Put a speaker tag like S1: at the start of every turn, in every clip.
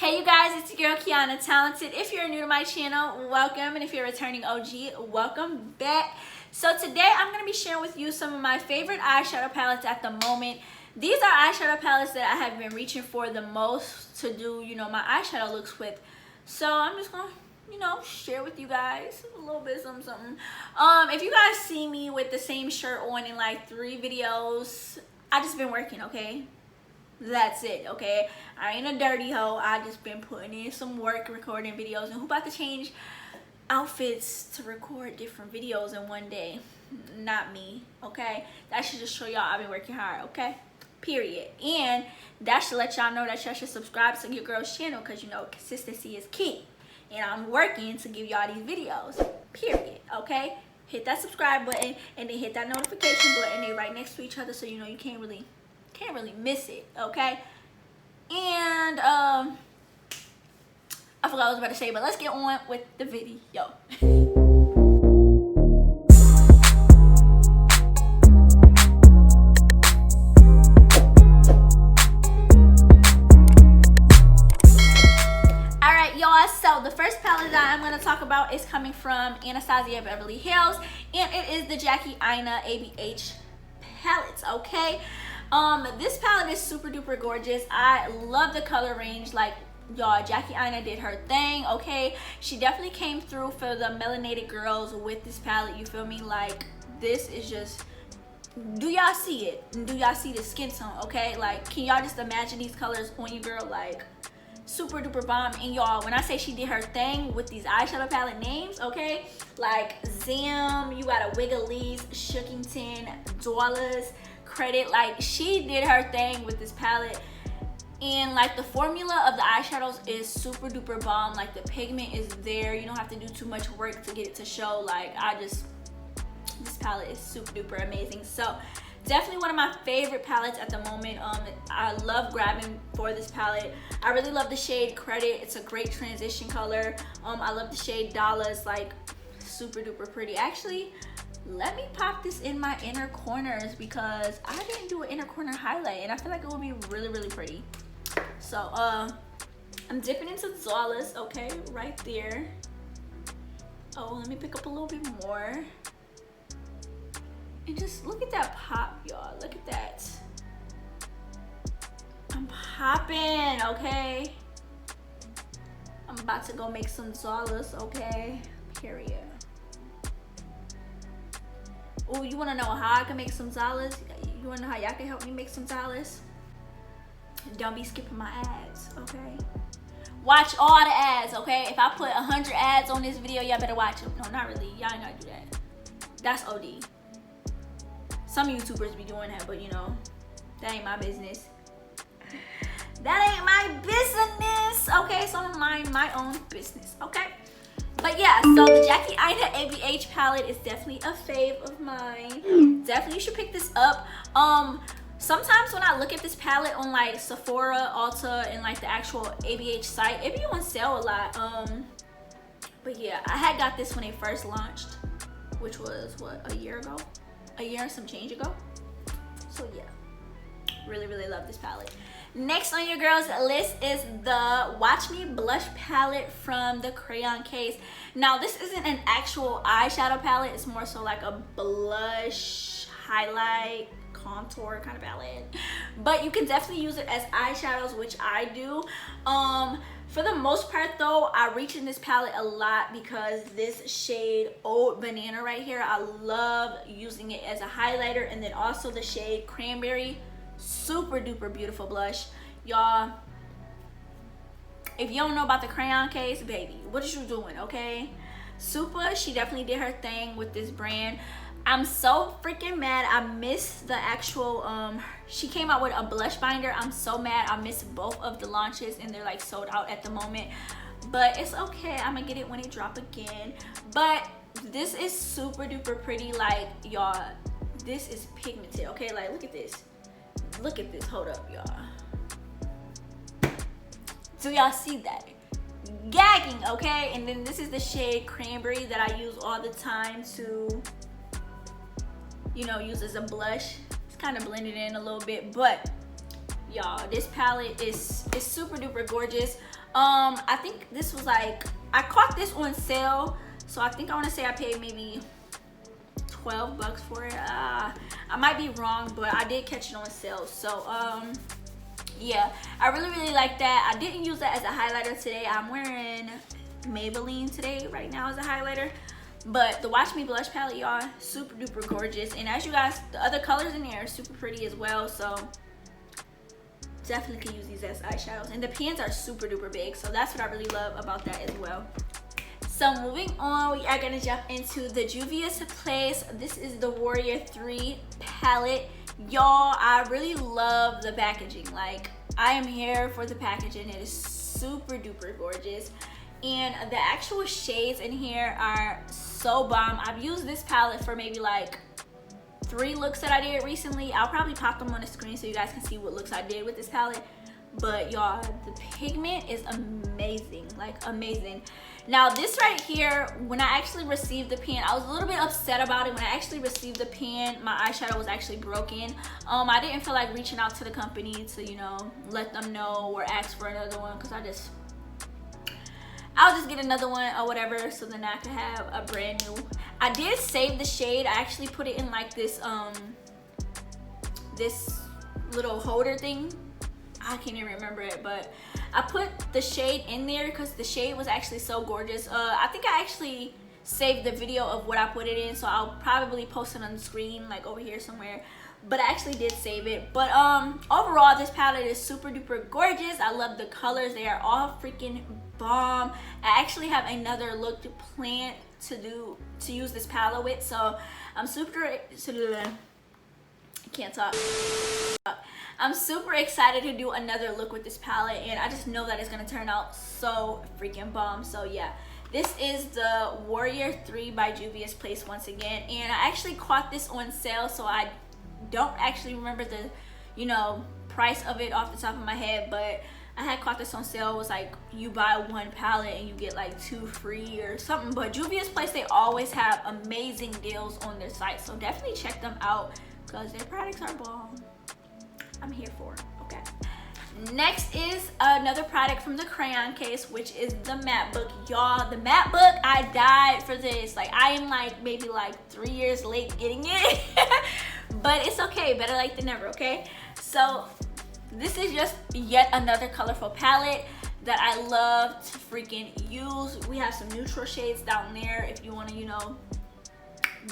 S1: Hey you guys, it's your girl Keyana Talented. If you're new to my channel, welcome, and if you're a returning OG, welcome back. So today I'm going to be sharing with you some of my favorite eyeshadow palettes at the moment. These are eyeshadow palettes that I have been reaching for the most to do, my eyeshadow looks with. So I'm just going to, share with you guys a little bit something. If you guys see me with the same shirt on in like 3 videos, I just been working, okay? That's it, okay? I ain't a dirty hoe. I just been putting in some work recording videos, and who about to change outfits to record different videos in one day? Not me, okay? That should just show y'all I've been working hard, okay? Period. And that should let y'all know that y'all should subscribe to your girl's channel, because consistency is key, and I'm working to give y'all these videos, period. Okay, hit that subscribe button and then hit that notification button. They're right next to each other, so you can't really miss it. Okay, and I forgot what I was about to say, but let's get on with the video. So the first palette that I'm going to talk about is coming from Anastasia Beverly Hills, and it is the Jackina Aina ABH palette. Okay, this palette is super duper gorgeous. I love the color range. Like, y'all, Jackina Aina did her thing. Okay, she definitely came through for the melanated girls with this palette. You feel me? Like, this is just, do y'all see it? Do y'all see the skin tone? Okay, like, can y'all just imagine these colors on your girl? Like, super duper bomb. And y'all, when I say she did her thing with these eyeshadow palette names, okay, like Zam, you got a Wiggly's, Shookington, Dollars, Credit, like she did her thing with this palette. And like the formula of the eyeshadows is super duper bomb. Like the pigment is there, you don't have to do too much work to get it to show. Like this palette is super duper amazing. So definitely one of my favorite palettes at the moment. I love grabbing for this palette. I really love the shade Credit. It's a great transition color. I love the shade Dollars, like super duper pretty. Actually, let me pop this in my inner corners because I didn't do an inner corner highlight, and I feel like it would be really, really pretty. So I'm dipping into Dollars, okay, right there. Oh, let me pick up a little bit more. And just look at that pop, y'all. Look at that. I'm popping, okay? I'm about to go make some Dollars, okay? Period. Oh, you wanna know how I can make some Dollars? You wanna know how y'all can help me make some Dollars? Don't be skipping my ads, okay? Watch all the ads, okay? If I put 100 ads on this video, y'all better watch them. No, not really. Y'all ain't gotta do that. That's OD. Some YouTubers be doing that, but that ain't my business. That ain't my business, okay? So I'm mind my own business, okay? But yeah, so the Jackina Aina ABH palette is definitely a fave of mine. Definitely you should pick this up. Sometimes when I look at this palette on like Sephora, Ulta, and like the actual ABH site, it be on sale a lot. But yeah, I had got this when it first launched, which was what, a year ago? A year and some change ago. So yeah, really, really love this palette. Next on your girls list is the Watch Me blush palette from the Crayon case. Now this isn't an actual eyeshadow palette, it's more so like a blush, highlight, contour kind of palette, but you can definitely use it as eyeshadows, which I do. For the most part though, I reach in this palette a lot because this shade Old Banana right here, I love using it as a highlighter. And then also the shade Cranberry, super duper beautiful blush. Y'all, if you don't know about the Crayon case, baby, what is you doing, okay? Super, she definitely did her thing with this brand. I'm so freaking mad I missed the actual she came out with a blush binder. I'm so mad I missed both of the launches, and they're like sold out at the moment, but it's okay, I'm gonna get it when it drop again. But this is super duper pretty. Like, y'all, this is pigmented, okay? Like, look at this, hold up, y'all. Do y'all see that? Gagging, okay? And then this is the shade Cranberry that I use all the time to use as a blush. It's kind of blended in a little bit, but y'all, this palette is super duper gorgeous. I think this was like, I caught this on sale, so I think I want to say I paid maybe 12 bucks for it. I might be wrong, but I did catch it on sale. So yeah, I really like that. I didn't use that as a highlighter today. I'm wearing Maybelline today right now as a highlighter, but the Watch Me Blush palette, y'all, super duper gorgeous. And as you guys, the other colors in there are super pretty as well, so definitely can use these as eyeshadows. And the pans are super duper big, so that's what I really love about that as well. So moving on, we are gonna jump into the Juvia's Place. This is the Warrior 3 palette. Y'all, I really love the packaging. Like, I am here for the packaging. It is super duper gorgeous. And the actual shades in here are so bomb. I've used this palette for maybe like 3 looks that I did recently. I'll probably pop them on the screen so you guys can see what looks I did with this palette. But y'all, the pigment is amazing, like amazing. Now this right here, when I actually received the pan, I was a little bit upset about it. When I actually received the pan, my eyeshadow was actually broken. I didn't feel like reaching out to the company to, you know, let them know or ask for another one, because I'll just get another one or whatever, so then I can have a brand new. I did save the shade. I actually put it in like this this little holder thing. I can't even remember it, but I put the shade in there because the shade was actually so gorgeous. I think I actually saved the video of what I put it in, so I'll probably post it on the screen, like over here somewhere. But I actually did save it. But overall, this palette is super duper gorgeous. I love the colors. They are all freaking bomb. I actually have another look to plan to use this palette with, so I'm super can't talk. I'm super excited to do another look with this palette, and I just know that it's gonna turn out so freaking bomb. So yeah, this is the Warrior 3 by Juvia's Place once again, and I actually caught this on sale, so I don't actually remember the, you know, price of it off the top of my head, but I had caught this on sale. It was like you buy 1 palette and you get like 2 free or something. But Juvia's Place, they always have amazing deals on their site, so definitely check them out because their products are bomb. I'm here for it. Okay. Next is another product from the Crayon case, which is the matte book. Y'all, the matte book, I died for this. Like, I am like maybe like 3 years late getting it. But it's okay, better late than never, okay? So this is just yet another colorful palette that I love to freaking use. We have some neutral shades down there if you want to, you know,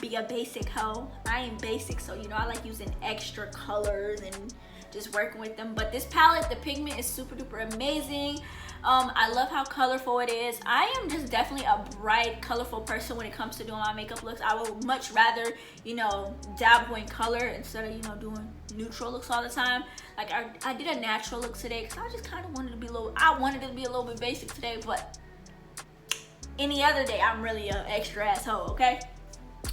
S1: be a basic hoe. I am basic, so you know, I like using extra colors and just working with them. But this palette, the pigment is super duper amazing. I love how colorful it is. I am just definitely a bright, colorful person when it comes to doing my makeup looks. I would much rather, you know, dabble in color instead of, you know, doing neutral looks all the time. Like I did a natural look today because I just kind of wanted to be a little, I wanted to be a little bit basic today, but any other day I'm really an extra asshole, okay?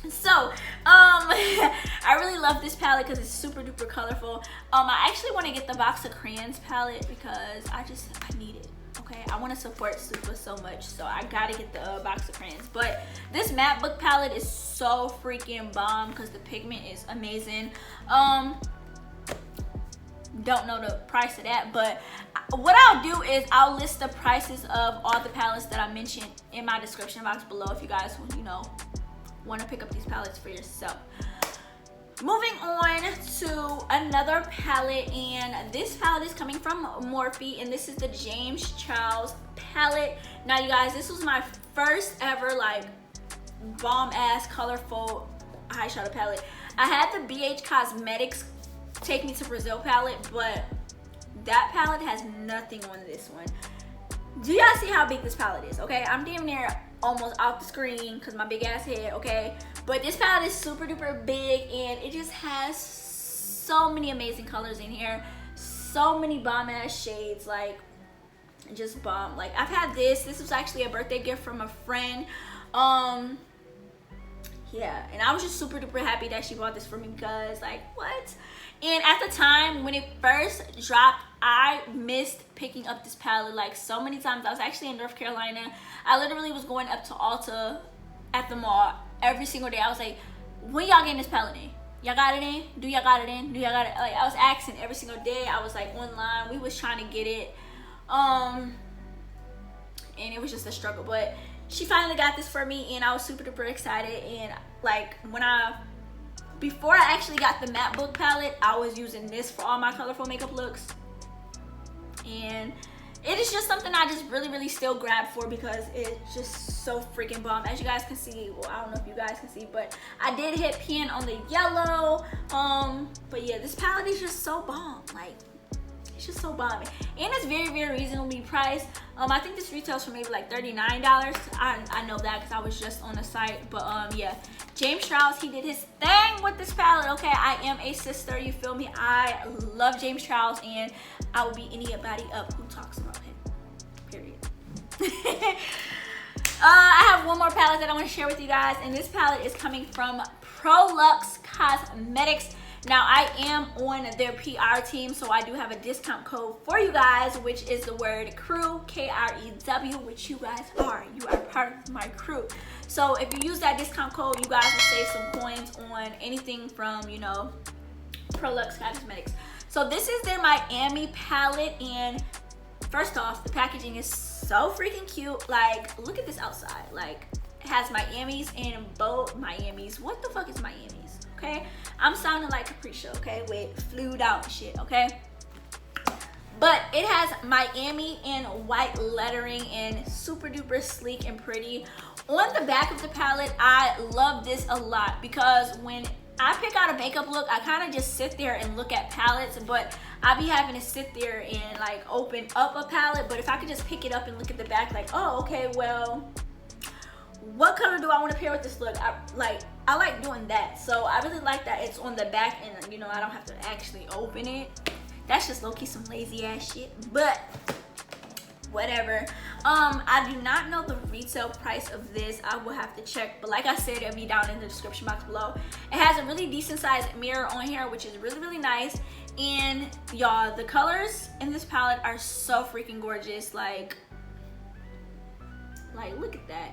S1: So I really love this palette because it's super duper colorful. I actually want to get the box of crayons palette because I need it. Okay, I want to support Supa so much, so I gotta get the box of crayons. But this matte book palette is so freaking bomb because the pigment is amazing. Don't know the price of that, but what I'll do is I'll list the prices of all the palettes that I mentioned in my description box below if you guys, you know, want to pick up these palettes for yourself. Moving on to another palette, and this palette is coming from MORPHE, and this is the James Charles palette. Now you guys, this was my first ever like bomb ass colorful eyeshadow palette. I had the BH Cosmetics Take Me to Brazil palette, but that palette has nothing on this one. Do y'all see how big this palette is? Okay, I'm damn near almost out the screen because my big ass head, okay? But this palette is super duper big, and it just has so many amazing colors in here, so many bomb ass shades, like just bomb. Like I've had this was actually a birthday gift from a friend. Yeah, and I was just super duper happy that she bought this for me because like what? And at the time when it first dropped, I missed picking up this palette like so many times. I was actually in North Carolina. I literally was going up to Ulta at the mall every single day. I was like, when y'all getting this palette in? Y'all got it in? Do y'all got it in? Do y'all got it? Like I was asking every single day. I was like online. We was trying to get it. it was just a struggle, but she finally got this for me, and I was super duper excited. And like before I actually got the matte book palette, I was using this for all my colorful makeup looks, and it is just something I just really still grab for because it's just so freaking bomb. As you guys can see, well, I don't know if you guys can see, but I did hit pin on the yellow. But yeah, this palette is just so bomb. Like, it's just so bomb, and it's very reasonably priced. I think this retails for maybe like $39. I know that because I was just on the site. But yeah, James Charles, he did his thing with this palette. Okay, I am a sister, you feel me? I love James Charles, and I will beat anybody up who talks about him, period. I have one more palette that I want to share with you guys, and this palette is coming from Prolux Cosmetics. Now, I am on their PR team, so I do have a discount code for you guys, which is the word crew, K-R-E-W, which you guys are. You are part of my crew. So if you use that discount code, you guys will save some coins on anything from, you know, Prolux Cosmetics. So this is their Miami palette, and first off, the packaging is so freaking cute. Like, look at this outside. Like, it has Miami's and both Miami's. What the fuck is Miami's? Okay, I'm sounding like Capricia, okay, with flued out shit, okay? But it has Miami in white lettering and super duper sleek and pretty. On the back of the palette, I love this a lot because when I pick out a makeup look, I kind of just sit there and look at palettes, but I be having to sit there and like open up a palette. But if I could just pick it up and look at the back, like, oh, okay, well, what color do I want to pair with this look? I like doing that, so I really like that it's on the back, and you know, I don't have to actually open it. That's just low-key some lazy ass shit, but whatever. I do not know the retail price of this. I will have to check, but like I said, it'll be down in the description box below. It has a really decent sized mirror on here, which is really nice. And y'all, the colors in this palette are so freaking gorgeous. Like look at that.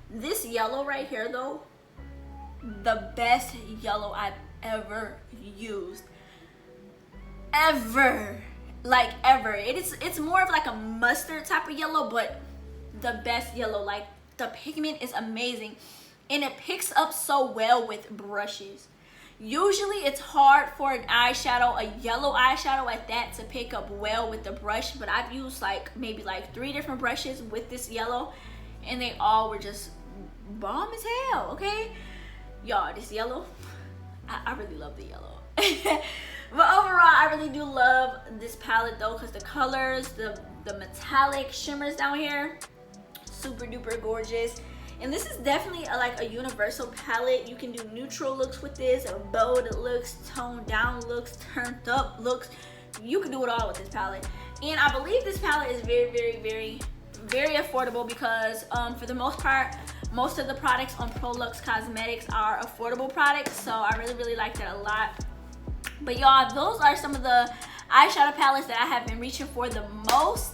S1: This yellow right here though, the best yellow I've ever used. Ever. Like ever. It's more of like a mustard type of yellow, but the best yellow. Like, the pigment is amazing, and it picks up so well with brushes. Usually it's hard for an eyeshadow, a yellow eyeshadow at that, to pick up well with the brush, but I've used like maybe like 3 different brushes with this yellow, and they all were just bomb as hell. Okay, y'all, this yellow, I really love the yellow. But overall, I really do love this palette though, because the colors, the metallic shimmers down here, super duper gorgeous. And this is definitely like a universal palette. You can do neutral looks with this, bold looks, toned down looks, turned up looks. You can do it all with this palette. And I believe this palette is very affordable because for the most part, most of the products on Prolux Cosmetics are affordable products. So I really like that a lot. But y'all, those are some of the eyeshadow palettes that I have been reaching for the most,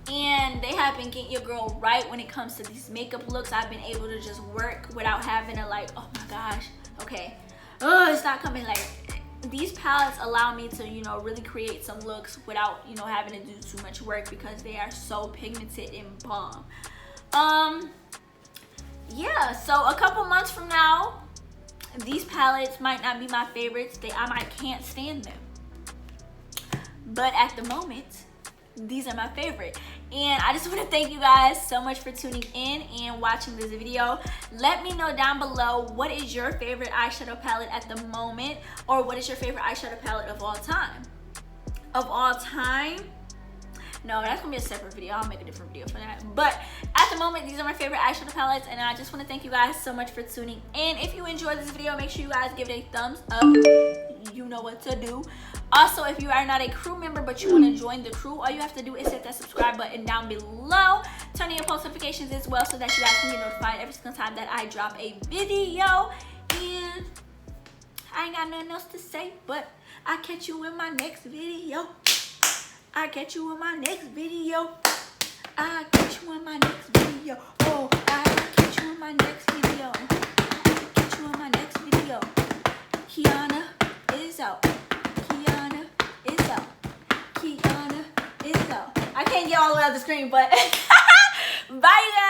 S1: and they have been getting your girl right when it comes to these makeup looks. I've been able to just work without having to like, oh my gosh, okay, oh, it's not coming. Like, these palettes allow me to, you know, really create some looks without, you know, having to do too much work because they are so pigmented and bomb. Yeah, so a couple months from now, these palettes might not be my favorites. I might can't stand them. But at the moment, these are my favorite. And I just want to thank you guys so much for tuning in and watching this video. Let me know down below, what is your favorite eyeshadow palette at the moment? Or what is your favorite eyeshadow palette of all time? Of all time? No, that's gonna be a separate video. I'll make a different video for that. But at the moment, these are my favorite eyeshadow palettes, and I just want to thank you guys so much for tuning in. If you enjoyed this video, make sure you guys give it a thumbs up. You know what to do. Also, if you are not a crew member but you want to join the crew, all you have to do is hit that subscribe button down below. Turn on your post notifications as well so that you guys can get notified every single time that I drop a video. And I ain't got nothing else to say, but I'll catch you in my next video. I'll catch you in my next video. I'll catch you in my next video. Oh, I'll catch you in my next video. I'll catch you in my next video. Keyana is out. Keyana is out. Keyana is out. I can't get all the way out the screen, but Bye, you guys.